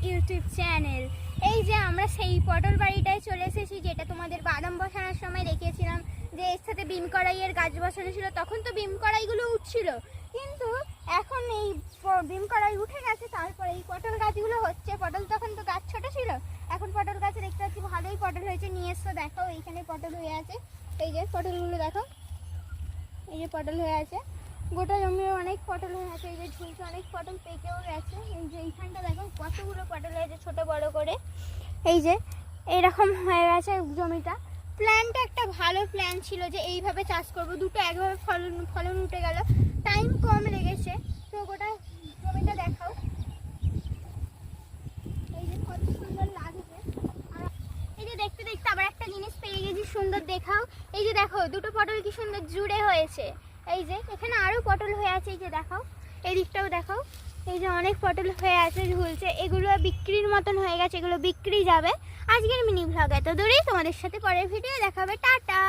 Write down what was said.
YouTube channel. এই যে আমরা সেই পটল বাড়িটায় চলে এসেছি, যেটা তোমাদের বাদাম বসানোর সময় দেখিয়েছিলাম যে এর সাথে বিম কড়াইয়ের গাছ বসানো ছিল। তখন তো বিম কড়াইগুলো উঠছিল, কিন্তু এখন এই বিম কড়াই উঠে গেছে, তারপরে এই পটল গাছগুলো হচ্ছে। পটল তখন তো গাছ ছোট ছিল, এখন পটল গাছে দেখতে পাচ্ছি ভালোই পটল হয়েছে। নিয়ে এসো, দেখাও, এইখানে পটল হয়ে আছে। এই যে পটলগুলো দেখো, এই যে পটল হয়ে আছে, গোটা জমিয়ে অনেক পটল হয়ে আছে। এই যে ঝুলছে, অনেক পটল পেকেও গেছে। এই যে এইখানটা দেখো কতগুলো পটল হয়েছে ছোট বড় করে। এই যে এরকম হয়ে গেছে জমিটা। প্ল্যানটা একটা ভালো প্ল্যান ছিল যে এইভাবে চাষ করব, দুটো একভাবে ফলন উঠে গেল, টাইম কম লেগেছে। তো গোটা জমিটা দেখাও, এই যে কত সুন্দর লাগছে। আর এই যে দেখতে দেখতে আবার একটা জিনিস পেয়ে গেছি, সুন্দর দেখাও। এই যে দেখো দুটো পটল কি সুন্দর জুড়ে হয়েছে। এই যে এখানে আরো পটল হয়ে আছে, এই যে দেখাও, এই দিকটাও দেখাও। এই যে অনেক পটল হয়ে আছে, ঝুলছে। এগুলো বিক্রির মতন হয়ে গেছে, এগুলো বিক্রি যাবে। আজকের মিনি ভ্লগ এত দূরেই, তোমাদের সাথে পরের ভিডিও দেখা হবে। টাটা।